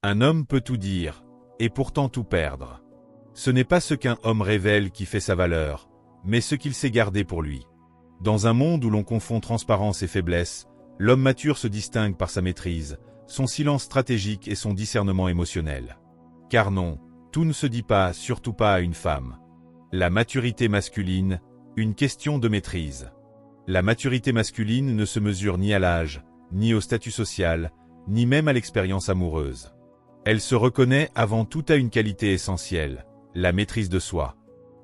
Un homme peut tout dire, et pourtant tout perdre. Ce n'est pas ce qu'un homme révèle qui fait sa valeur, mais ce qu'il sait garder pour lui. Dans un monde où l'on confond transparence et faiblesse, l'homme mature se distingue par sa maîtrise, son silence stratégique et son discernement émotionnel. Car non, tout ne se dit pas, surtout pas à une femme. La maturité masculine, une question de maîtrise. La maturité masculine ne se mesure ni à l'âge, ni au statut social, ni même à l'expérience amoureuse. Elle se reconnaît avant tout à une qualité essentielle, la maîtrise de soi.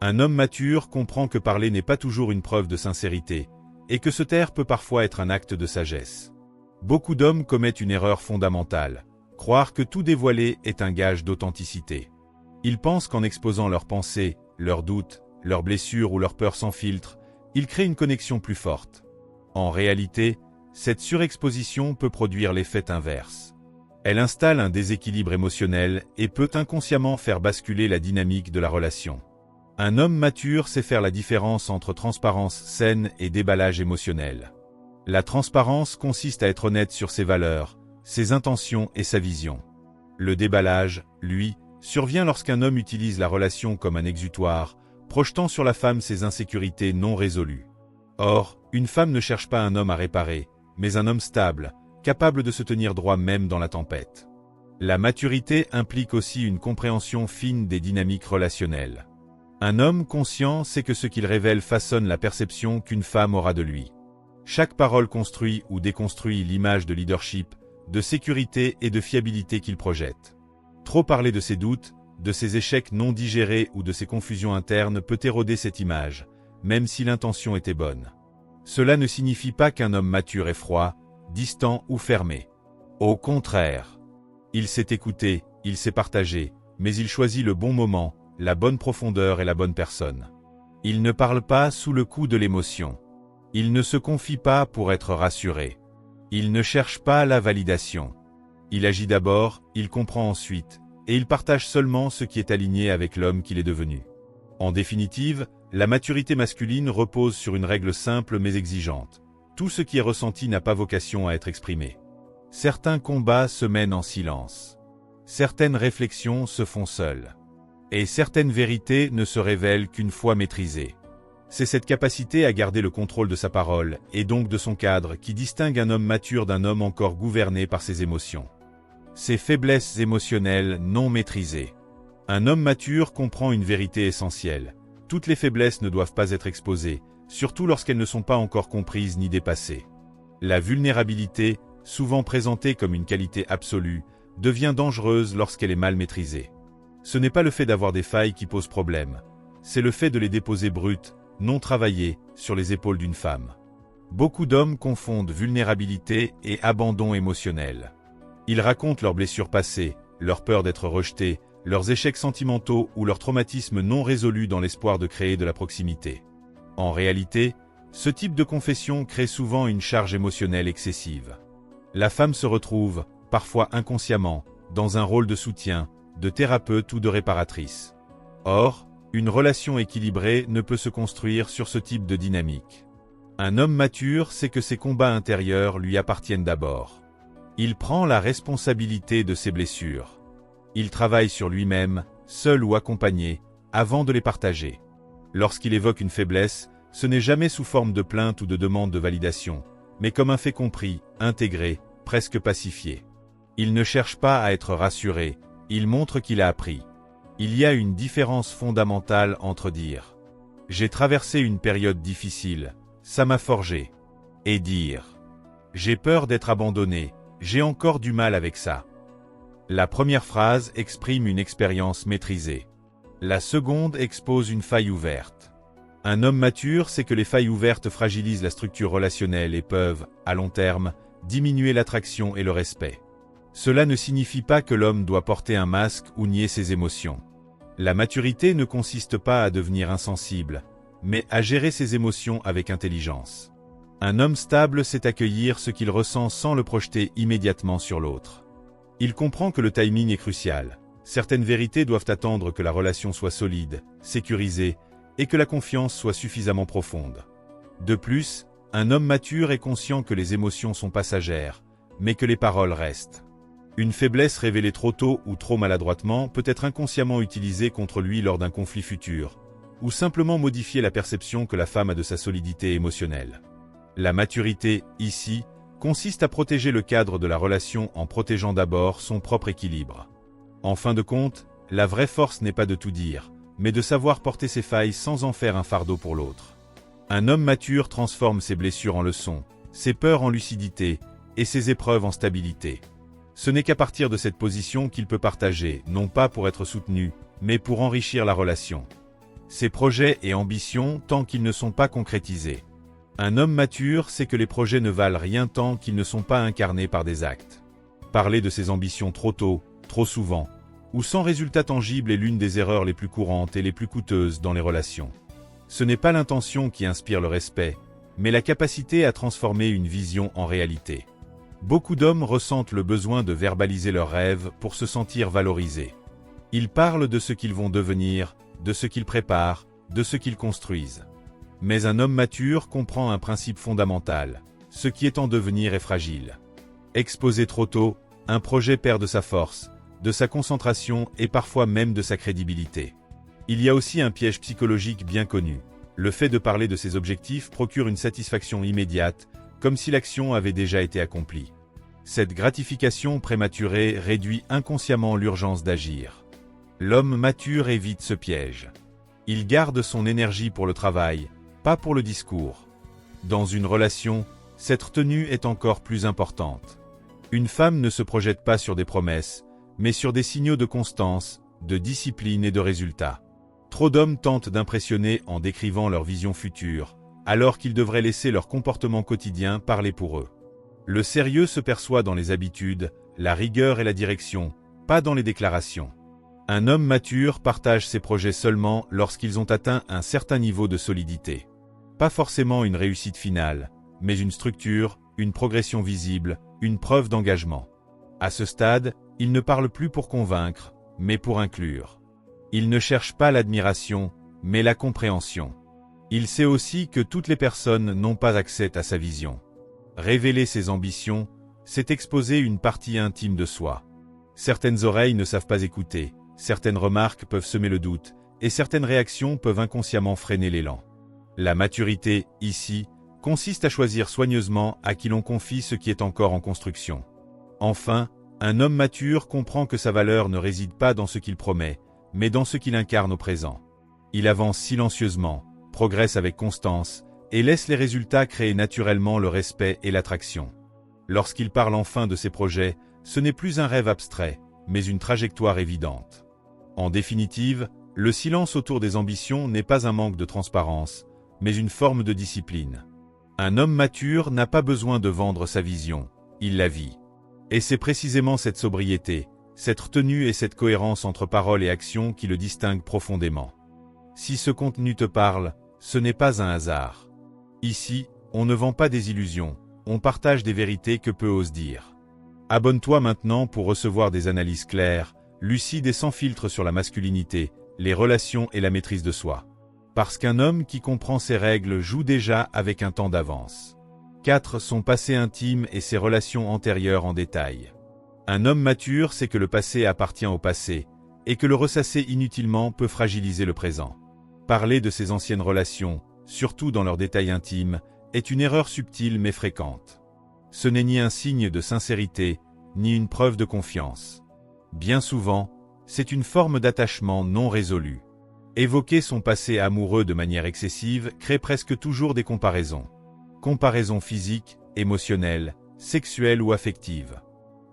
Un homme mature comprend que parler n'est pas toujours une preuve de sincérité, et que se taire peut parfois être un acte de sagesse. Beaucoup d'hommes commettent une erreur fondamentale, croire que tout dévoiler est un gage d'authenticité. Ils pensent qu'en exposant leurs pensées, leurs doutes, leurs blessures ou leurs peurs sans filtre, ils créent une connexion plus forte. En réalité, cette surexposition peut produire l'effet inverse. Elle installe un déséquilibre émotionnel et peut inconsciemment faire basculer la dynamique de la relation. Un homme mature sait faire la différence entre transparence saine et déballage émotionnel. La transparence consiste à être honnête sur ses valeurs, ses intentions et sa vision. Le déballage, lui, survient lorsqu'un homme utilise la relation comme un exutoire, projetant sur la femme ses insécurités non résolues. Or, une femme ne cherche pas un homme à réparer, mais un homme stable, capable de se tenir droit même dans la tempête. La maturité implique aussi une compréhension fine des dynamiques relationnelles. Un homme conscient sait que ce qu'il révèle façonne la perception qu'une femme aura de lui. Chaque parole construit ou déconstruit l'image de leadership, de sécurité et de fiabilité qu'il projette. Trop parler de ses doutes, de ses échecs non digérés ou de ses confusions internes peut éroder cette image, même si l'intention était bonne. Cela ne signifie pas qu'un homme mature est froid, distant ou fermé. Au contraire. Il sait écouter, il sait partager, mais il choisit le bon moment, la bonne profondeur et la bonne personne. Il ne parle pas sous le coup de l'émotion. Il ne se confie pas pour être rassuré. Il ne cherche pas la validation. Il agit d'abord, il comprend ensuite, et il partage seulement ce qui est aligné avec l'homme qu'il est devenu. En définitive, la maturité masculine repose sur une règle simple mais exigeante. Tout ce qui est ressenti n'a pas vocation à être exprimé. Certains combats se mènent en silence. Certaines réflexions se font seules. Et certaines vérités ne se révèlent qu'une fois maîtrisées. C'est cette capacité à garder le contrôle de sa parole, et donc de son cadre, qui distingue un homme mature d'un homme encore gouverné par ses émotions. Ses faiblesses émotionnelles non maîtrisées. Un homme mature comprend une vérité essentielle. Toutes les faiblesses ne doivent pas être exposées, surtout lorsqu'elles ne sont pas encore comprises ni dépassées. La vulnérabilité, souvent présentée comme une qualité absolue, devient dangereuse lorsqu'elle est mal maîtrisée. Ce n'est pas le fait d'avoir des failles qui pose problème, c'est le fait de les déposer brutes, non travaillées, sur les épaules d'une femme. Beaucoup d'hommes confondent vulnérabilité et abandon émotionnel. Ils racontent leurs blessures passées, leur peur d'être rejetés, leurs échecs sentimentaux ou leurs traumatismes non résolus dans l'espoir de créer de la proximité. En réalité, ce type de confession crée souvent une charge émotionnelle excessive. La femme se retrouve, parfois inconsciemment, dans un rôle de soutien, de thérapeute ou de réparatrice. Or, une relation équilibrée ne peut se construire sur ce type de dynamique. Un homme mature sait que ses combats intérieurs lui appartiennent d'abord. Il prend la responsabilité de ses blessures. Il travaille sur lui-même, seul ou accompagné, avant de les partager. Lorsqu'il évoque une faiblesse, ce n'est jamais sous forme de plainte ou de demande de validation, mais comme un fait compris, intégré, presque pacifié. Il ne cherche pas à être rassuré, il montre qu'il a appris. Il y a une différence fondamentale entre dire « J'ai traversé une période difficile, ça m'a forgé » et dire « J'ai peur d'être abandonné, j'ai encore du mal avec ça ». La première phrase exprime une expérience maîtrisée. La seconde expose une faille ouverte. Un homme mature sait que les failles ouvertes fragilisent la structure relationnelle et peuvent, à long terme, diminuer l'attraction et le respect. Cela ne signifie pas que l'homme doit porter un masque ou nier ses émotions. La maturité ne consiste pas à devenir insensible, mais à gérer ses émotions avec intelligence. Un homme stable sait accueillir ce qu'il ressent sans le projeter immédiatement sur l'autre. Il comprend que le timing est crucial. Certaines vérités doivent attendre que la relation soit solide, sécurisée, et que la confiance soit suffisamment profonde. De plus, un homme mature est conscient que les émotions sont passagères, mais que les paroles restent. Une faiblesse révélée trop tôt ou trop maladroitement peut être inconsciemment utilisée contre lui lors d'un conflit futur, ou simplement modifier la perception que la femme a de sa solidité émotionnelle. La maturité, ici, consiste à protéger le cadre de la relation en protégeant d'abord son propre équilibre. En fin de compte, la vraie force n'est pas de tout dire, mais de savoir porter ses failles sans en faire un fardeau pour l'autre. Un homme mature transforme ses blessures en leçons, ses peurs en lucidité, et ses épreuves en stabilité. Ce n'est qu'à partir de cette position qu'il peut partager, non pas pour être soutenu, mais pour enrichir la relation. Ses projets et ambitions tant qu'ils ne sont pas concrétisés. Un homme mature sait que les projets ne valent rien tant qu'ils ne sont pas incarnés par des actes. Parler de ses ambitions trop tôt, trop souvent, ou sans résultat tangible est l'une des erreurs les plus courantes et les plus coûteuses dans les relations. Ce n'est pas l'intention qui inspire le respect, mais la capacité à transformer une vision en réalité. Beaucoup d'hommes ressentent le besoin de verbaliser leurs rêves pour se sentir valorisés. Ils parlent de ce qu'ils vont devenir, de ce qu'ils préparent, de ce qu'ils construisent. Mais un homme mature comprend un principe fondamental, ce qui est en devenir est fragile. Exposé trop tôt, un projet perd de sa force, de sa concentration et parfois même de sa crédibilité. Il y a aussi un piège psychologique bien connu. Le fait de parler de ses objectifs procure une satisfaction immédiate, comme si l'action avait déjà été accomplie. Cette gratification prématurée réduit inconsciemment l'urgence d'agir. L'homme mature évite ce piège. Il garde son énergie pour le travail, pas pour le discours. Dans une relation, cette retenue est encore plus importante. Une femme ne se projette pas sur des promesses, mais sur des signaux de constance, de discipline et de résultats. Trop d'hommes tentent d'impressionner en décrivant leur vision future, alors qu'ils devraient laisser leur comportement quotidien parler pour eux. Le sérieux se perçoit dans les habitudes, la rigueur et la direction, pas dans les déclarations. Un homme mature partage ses projets seulement lorsqu'ils ont atteint un certain niveau de solidité. Pas forcément une réussite finale, mais une structure, une progression visible, une preuve d'engagement. À ce stade, il ne parle plus pour convaincre, mais pour inclure. Il ne cherche pas l'admiration, mais la compréhension. Il sait aussi que toutes les personnes n'ont pas accès à sa vision. Révéler ses ambitions, c'est exposer une partie intime de soi. Certaines oreilles ne savent pas écouter, certaines remarques peuvent semer le doute, et certaines réactions peuvent inconsciemment freiner l'élan. La maturité, ici, consiste à choisir soigneusement à qui l'on confie ce qui est encore en construction. Enfin, un homme mature comprend que sa valeur ne réside pas dans ce qu'il promet, mais dans ce qu'il incarne au présent. Il avance silencieusement, progresse avec constance, et laisse les résultats créer naturellement le respect et l'attraction. Lorsqu'il parle enfin de ses projets, ce n'est plus un rêve abstrait, mais une trajectoire évidente. En définitive, le silence autour des ambitions n'est pas un manque de transparence, mais une forme de discipline. Un homme mature n'a pas besoin de vendre sa vision, il la vit. Et c'est précisément cette sobriété, cette retenue et cette cohérence entre paroles et actions qui le distinguent profondément. Si ce contenu te parle, ce n'est pas un hasard. Ici, on ne vend pas des illusions, on partage des vérités que peu osent dire. Abonne-toi maintenant pour recevoir des analyses claires, lucides et sans filtre sur la masculinité, les relations et la maîtrise de soi. Parce qu'un homme qui comprend ses règles joue déjà avec un temps d'avance. 4. Son passé intime et ses relations antérieures en détail. Un homme mature sait que le passé appartient au passé, et que le ressasser inutilement peut fragiliser le présent. Parler de ses anciennes relations, surtout dans leurs détails intimes, est une erreur subtile mais fréquente. Ce n'est ni un signe de sincérité, ni une preuve de confiance. Bien souvent, c'est une forme d'attachement non résolu. Évoquer son passé amoureux de manière excessive crée presque toujours des comparaisons. Comparaisons physiques, émotionnelles, sexuelles ou affectives.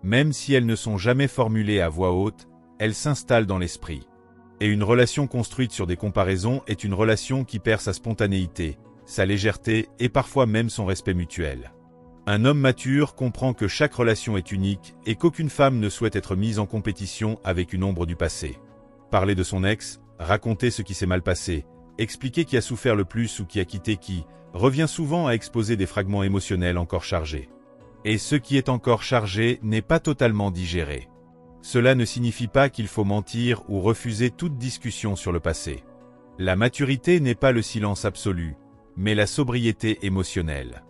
Même si elles ne sont jamais formulées à voix haute, elles s'installent dans l'esprit. Et une relation construite sur des comparaisons est une relation qui perd sa spontanéité, sa légèreté et parfois même son respect mutuel. Un homme mature comprend que chaque relation est unique et qu'aucune femme ne souhaite être mise en compétition avec une ombre du passé. Parler de son ex, raconter ce qui s'est mal passé, expliquer qui a souffert le plus ou qui a quitté qui, revient souvent à exposer des fragments émotionnels encore chargés. Et ce qui est encore chargé n'est pas totalement digéré. Cela ne signifie pas qu'il faut mentir ou refuser toute discussion sur le passé. La maturité n'est pas le silence absolu, mais la sobriété émotionnelle.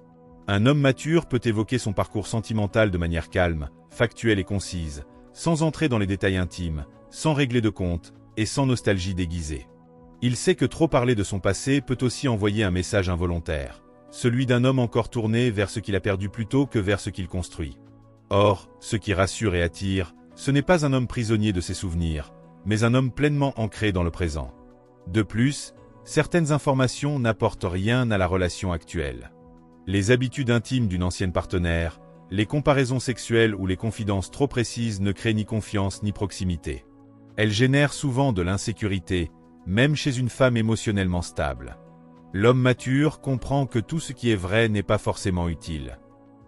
Un homme mature peut évoquer son parcours sentimental de manière calme, factuelle et concise, sans entrer dans les détails intimes, sans régler de compte et sans nostalgie déguisée. Il sait que trop parler de son passé peut aussi envoyer un message involontaire, celui d'un homme encore tourné vers ce qu'il a perdu plutôt que vers ce qu'il construit. Or, ce qui rassure et attire, ce n'est pas un homme prisonnier de ses souvenirs, mais un homme pleinement ancré dans le présent. De plus, certaines informations n'apportent rien à la relation actuelle. Les habitudes intimes d'une ancienne partenaire, les comparaisons sexuelles ou les confidences trop précises ne créent ni confiance ni proximité. Elles génèrent souvent de l'insécurité, même chez une femme émotionnellement stable. L'homme mature comprend que tout ce qui est vrai n'est pas forcément utile.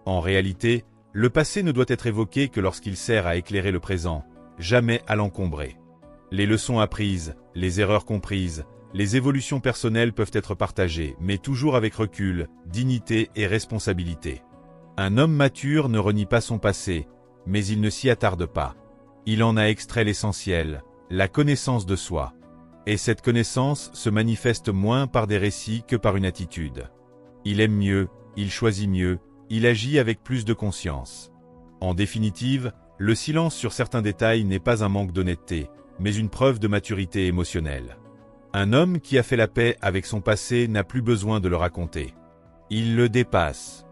En réalité, le passé ne doit être évoqué que lorsqu'il sert à éclairer le présent, jamais à l'encombrer. Les leçons apprises, les erreurs comprises, les évolutions personnelles peuvent être partagées, mais toujours avec recul, dignité et responsabilité. Un homme mature ne renie pas son passé, mais il ne s'y attarde pas. Il en a extrait l'essentiel, la connaissance de soi. Et cette connaissance se manifeste moins par des récits que par une attitude. Il aime mieux, il choisit mieux, il agit avec plus de conscience. En définitive, le silence sur certains détails n'est pas un manque d'honnêteté, mais une preuve de maturité émotionnelle. Un homme qui a fait la paix avec son passé n'a plus besoin de le raconter. Il le dépasse.